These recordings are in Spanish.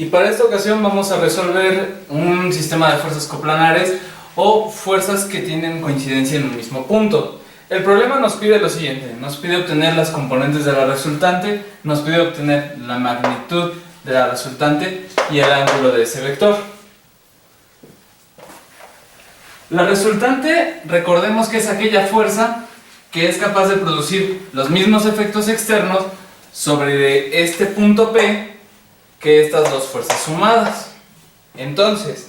Y para esta ocasión vamos a resolver un sistema de fuerzas coplanares o fuerzas que tienen coincidencia en un mismo punto. El problema nos pide lo siguiente, nos pide obtener las componentes de la resultante, nos pide obtener la magnitud de la resultante y el ángulo de ese vector. La resultante, recordemos que es aquella fuerza que es capaz de producir los mismos efectos externos sobre este punto P que estas dos fuerzas sumadas. Entonces,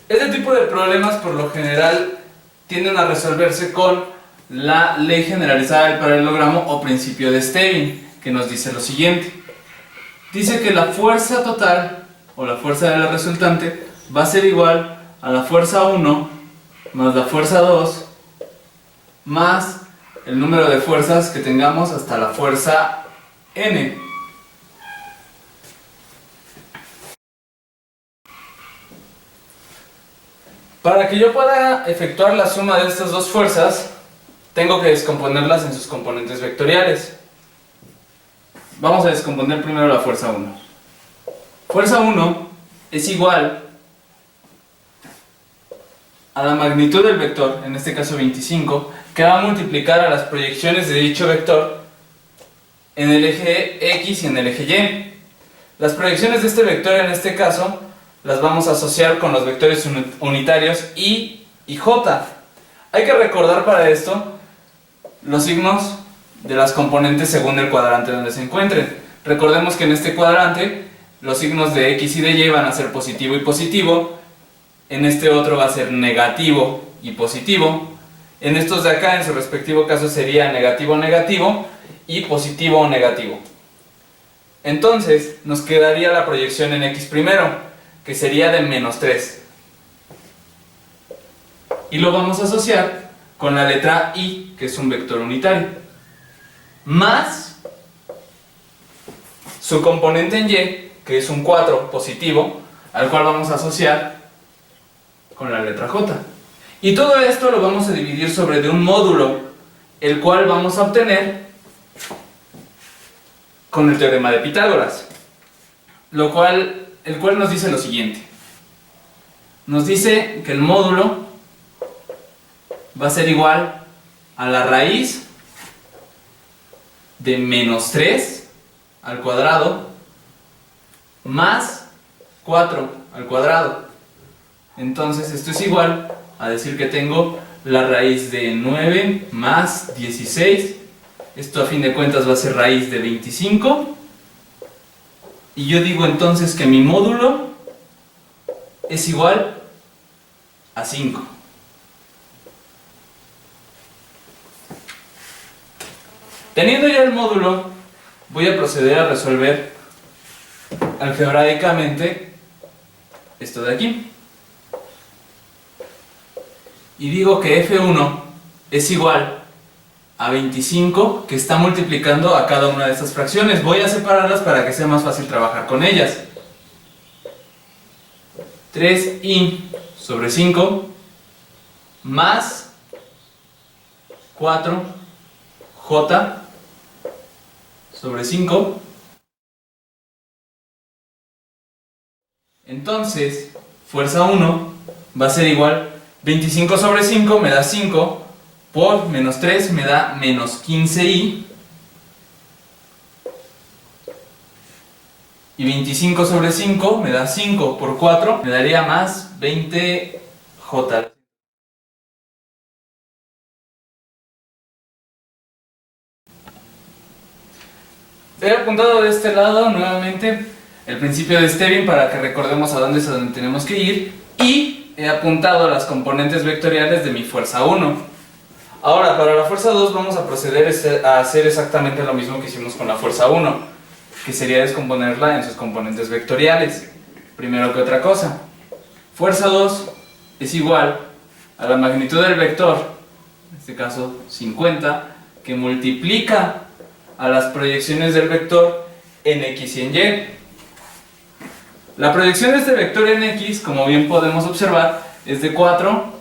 este tipo de problemas por lo general tienden a resolverse con la ley generalizada del paralelogramo o principio de Stevin, que nos dice lo siguiente. Dice que la fuerza total o la fuerza de la resultante va a ser igual a la fuerza 1 más la fuerza 2 más el número de fuerzas que tengamos hasta la fuerza n. Para que yo pueda efectuar la suma de estas dos fuerzas, tengo que descomponerlas en sus componentes vectoriales. Vamos a descomponer primero la fuerza 1. Fuerza 1 es igual a la magnitud del vector, en este caso 25, que va a multiplicar a las proyecciones de dicho vector en el eje X y en el eje Y. Las proyecciones de este vector en este caso las vamos a asociar con los vectores unitarios I y J. Hay que recordar para esto los signos de las componentes según el cuadrante donde se encuentren. Recordemos que en este cuadrante los signos de X y de Y van a ser positivo y positivo, en este otro va a ser negativo y positivo, en estos de acá en su respectivo caso sería negativo negativo y positivo o negativo. Entonces nos quedaría la proyección en X primero, que sería de -3, y lo vamos a asociar con la letra I, que es un vector unitario, más su componente en Y, que es un 4 positivo, al cual vamos a asociar con la letra J. Y todo esto lo vamos a dividir sobre de un módulo, el cual vamos a obtener con el teorema de Pitágoras, el cual nos dice lo siguiente. Nos dice que el módulo va a ser igual a la raíz de -3 al cuadrado más 4 al cuadrado. Entonces esto es igual a decir que tengo la raíz de 9 más 16. Esto a fin de cuentas va a ser raíz de 25. Y yo digo entonces que mi módulo es igual a 5. Teniendo ya el módulo, voy a proceder a resolver algebraicamente esto de aquí. Y digo que F1 es igual a 25, que está multiplicando a cada una de estas fracciones. Voy a separarlas para que sea más fácil trabajar con ellas. 3i sobre 5 más 4j sobre 5. Entonces, fuerza 1 va a ser igual 25 sobre 5 me da 5, por -3 me da -15i, y 25 sobre 5 me da 5, por 4 me daría más 20j. He apuntado de este lado nuevamente el principio de Stevin para que recordemos a dónde es a donde tenemos que ir, y he apuntado las componentes vectoriales de mi fuerza 1. Ahora, para la fuerza 2 vamos a proceder a hacer exactamente lo mismo que hicimos con la fuerza 1, que sería descomponerla en sus componentes vectoriales. Primero que otra cosa, fuerza 2 es igual a la magnitud del vector, en este caso 50, que multiplica a las proyecciones del vector en X y en Y. La proyección de este vector en X, como bien podemos observar, es de 4,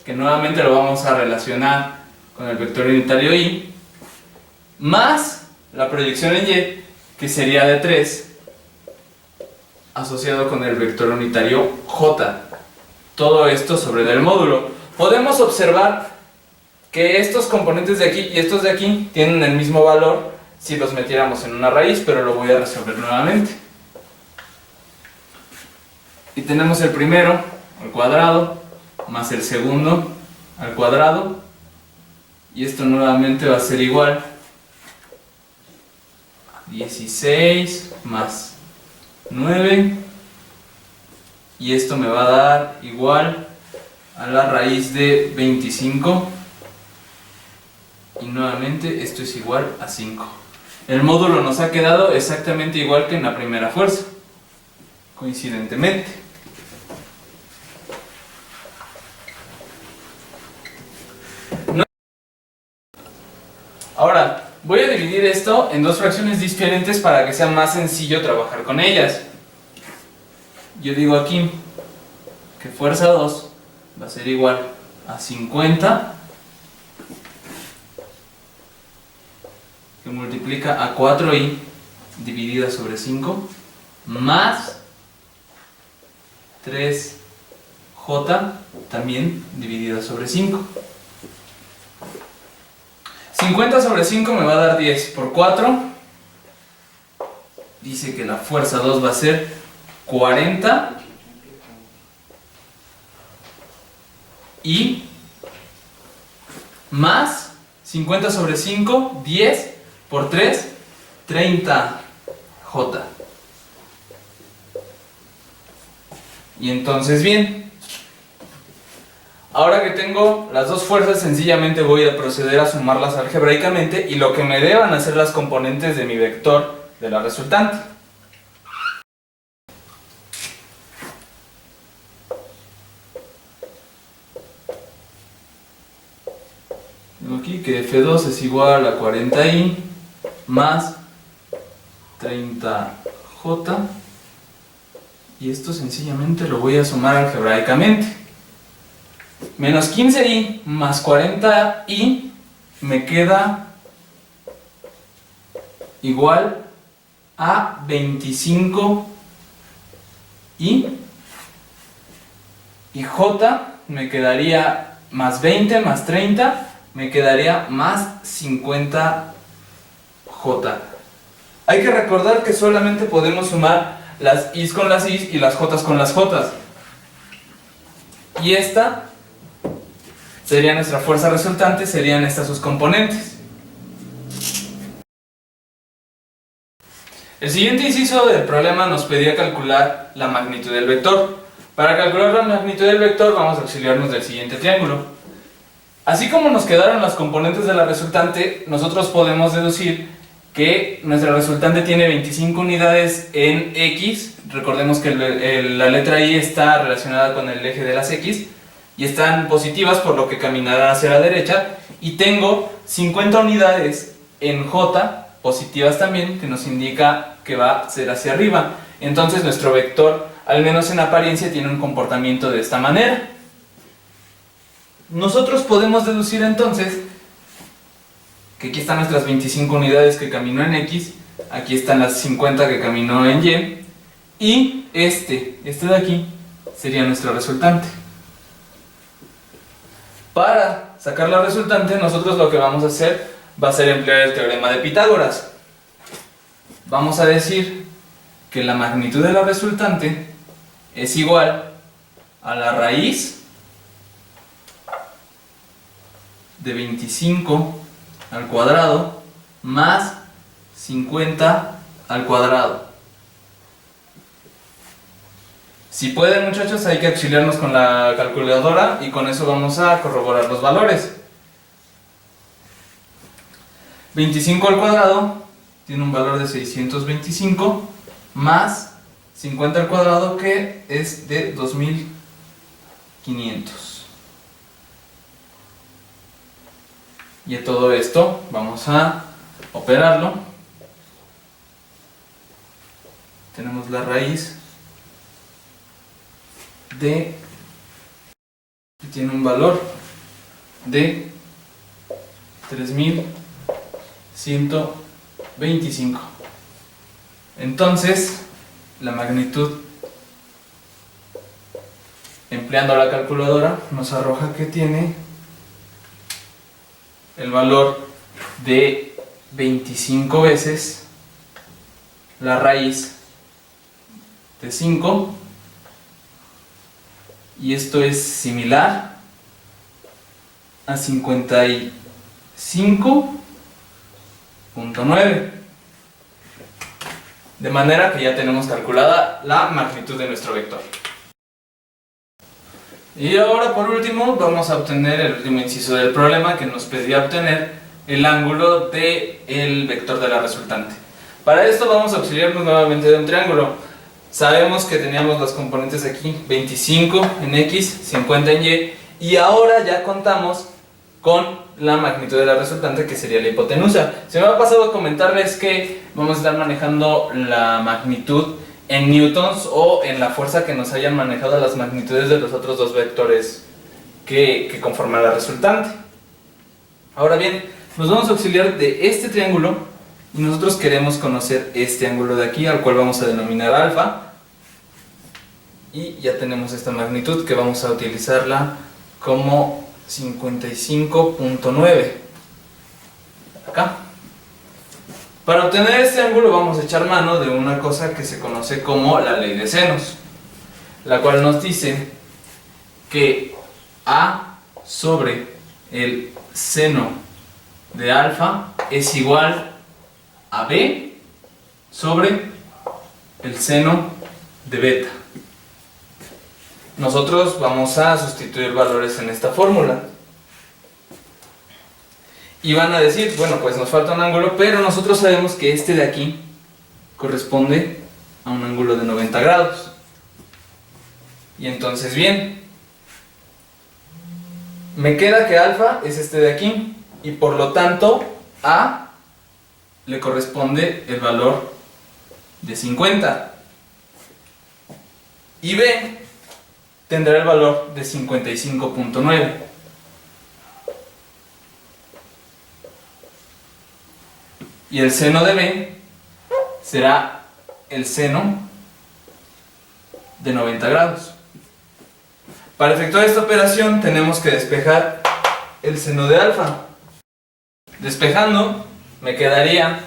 que nuevamente lo vamos a relacionar con el vector unitario Y, más la proyección en Y, que sería de 3, asociado con el vector unitario j. Todo esto sobre el módulo. Podemos observar que estos componentes de aquí y estos de aquí tienen el mismo valor si los metiéramos en una raíz, pero lo voy a resolver nuevamente. Y tenemos el primero al cuadrado más el segundo al cuadrado, y esto nuevamente va a ser igual a 16 más 9, y esto me va a dar igual a la raíz de 25, y nuevamente esto es igual a 5. El módulo nos ha quedado exactamente igual que en la primera fuerza, coincidentemente. Ahora, voy a dividir esto en dos fracciones diferentes para que sea más sencillo trabajar con ellas. Yo digo aquí que fuerza 2 va a ser igual a 50, que multiplica a 4i dividida sobre 5, más 3j también dividida sobre 5. 50 sobre 5 me va a dar 10 por 4. Dice que la fuerza 2 va a ser 40. Y más 50 sobre 5, 10 por 3, 30j. Y entonces bien, ahora que tengo las dos fuerzas, sencillamente voy a proceder a sumarlas algebraicamente y lo que me deban hacer las componentes de mi vector de la resultante. Tengo aquí que F2 es igual a 40i más 30j, y esto sencillamente lo voy a sumar algebraicamente. Menos 15i más 40i me queda igual a 25i, y j me quedaría más 20 más 30, me quedaría más 50j. Hay que recordar que solamente podemos sumar las i's con las i's y las j's con las j's. Y esta sería nuestra fuerza resultante, serían estas sus componentes. El siguiente inciso del problema nos pedía calcular la magnitud del vector. Para calcular la magnitud del vector vamos a auxiliarnos del siguiente triángulo. Así como nos quedaron las componentes de la resultante, nosotros podemos deducir que nuestra resultante tiene 25 unidades en x. Recordemos que la letra y está relacionada con el eje de las x y están positivas, por lo que caminarán hacia la derecha, y tengo 50 unidades en j, positivas también, que nos indica que va a ser hacia arriba. Entonces nuestro vector, al menos en apariencia, tiene un comportamiento de esta manera. Nosotros podemos deducir entonces que aquí están nuestras 25 unidades que caminó en x, aquí están las 50 que caminó en y este de aquí sería nuestro resultante. Para sacar la resultante, nosotros lo que vamos a hacer va a ser emplear el teorema de Pitágoras. Vamos a decir que la magnitud de la resultante es igual a la raíz de 25 al cuadrado más 50 al cuadrado. Si pueden, muchachos, hay que auxiliarnos con la calculadora y con eso vamos a corroborar los valores. 25 al cuadrado tiene un valor de 625 más 50 al cuadrado, que es de 2500. Y a todo esto vamos a operarlo. Tenemos la raíz de, que tiene un valor de 3125. Entonces la magnitud empleando la calculadora nos arroja que tiene el valor de 25 veces la raíz de 5, y esto es similar a 55.9, de manera que ya tenemos calculada la magnitud de nuestro vector. Y ahora, por último, vamos a obtener el último inciso del problema, que nos pedía obtener el ángulo del vector de la resultante. Para esto vamos a auxiliarnos nuevamente de un triángulo. Sabemos que teníamos los componentes aquí, 25 en X, 50 en Y, y ahora ya contamos con la magnitud de la resultante, que sería la hipotenusa. Se me ha pasado comentarles que vamos a estar manejando la magnitud en newtons o en la fuerza que nos hayan manejado las magnitudes de los otros dos vectores que conforman la resultante. Ahora bien, nos vamos a auxiliar de este triángulo y nosotros queremos conocer este ángulo de aquí, al cual vamos a denominar alfa, y ya tenemos esta magnitud que vamos a utilizarla como 55.9 acá. Para obtener este ángulo vamos a echar mano de una cosa que se conoce como la ley de senos, la cual nos dice que A sobre el seno de alfa es igual a B sobre el seno de beta. Nosotros vamos a sustituir valores en esta fórmula. Y van a decir, bueno, pues nos falta un ángulo, pero nosotros sabemos que este de aquí corresponde a un ángulo de 90 grados. Y entonces, bien, me queda que alfa es este de aquí, y por lo tanto a le corresponde el valor de 50. Y b tendrá el valor de 55.9. Y el seno de B será el seno de 90 grados. Para efectuar esta operación tenemos que despejar el seno de alfa. Despejando, me quedaría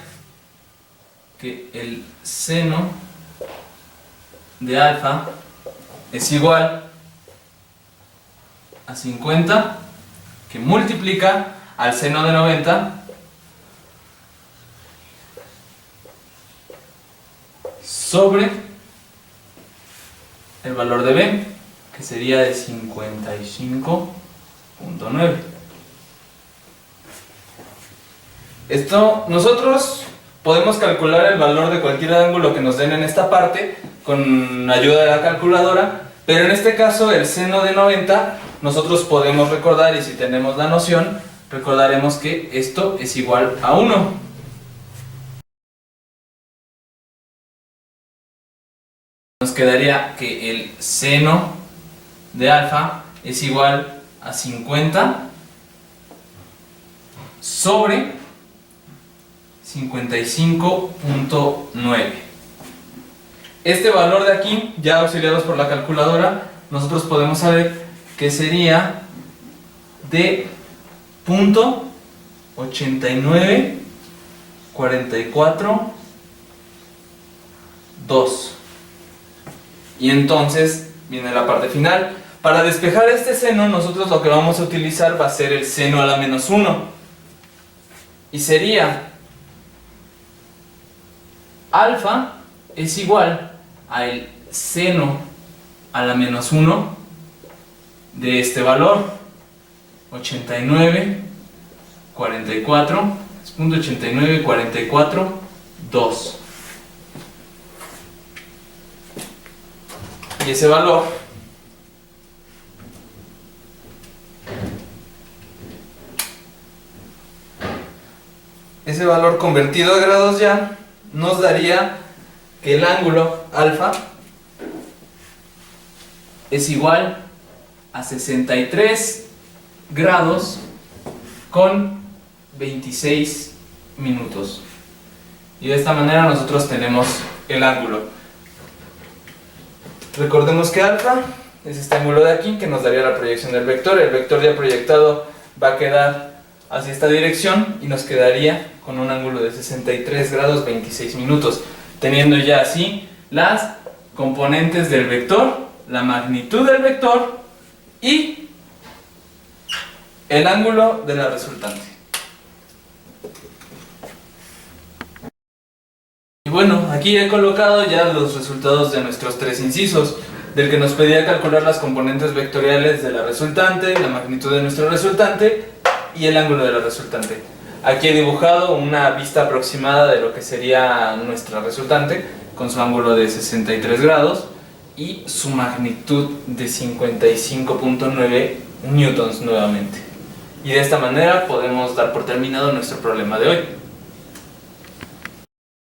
que el seno de alfa es igual a 50, que multiplica al seno de 90 sobre el valor de B, que sería de 55.9. Esto, nosotros podemos calcular el valor de cualquier ángulo que nos den en esta parte con ayuda de la calculadora, pero en este caso el seno de 90 nosotros podemos recordar, y si tenemos la noción, recordaremos que esto es igual a 1. Nos quedaría que el seno de alfa es igual a 50 sobre 55.9. Este valor de aquí, ya auxiliados por la calculadora, nosotros podemos saber que sería de 0.8944.2. Y entonces viene la parte final. Para despejar este seno, nosotros lo que vamos a utilizar va a ser el seno a la menos 1. Y sería alfa es igual al seno a la menos 1 de este valor, 8944.2. Y ese valor convertido a grados ya nos daría que el ángulo alfa es igual a 63 grados con 26 minutos. Y de esta manera nosotros tenemos el ángulo. Recordemos que alfa es este ángulo de aquí que nos daría la proyección del vector. El vector ya proyectado va a quedar hacia esta dirección y nos quedaría con un ángulo de 63 grados 26 minutos, teniendo ya así las componentes del vector, la magnitud del vector y el ángulo de la resultante. Y bueno, aquí he colocado ya los resultados de nuestros tres incisos, del que nos pedía calcular las componentes vectoriales de la resultante, la magnitud de nuestra resultante y el ángulo de la resultante. Aquí he dibujado una vista aproximada de lo que sería nuestra resultante, con su ángulo de 63 grados y su magnitud de 55.9 newtons nuevamente. Y de esta manera podemos dar por terminado nuestro problema de hoy.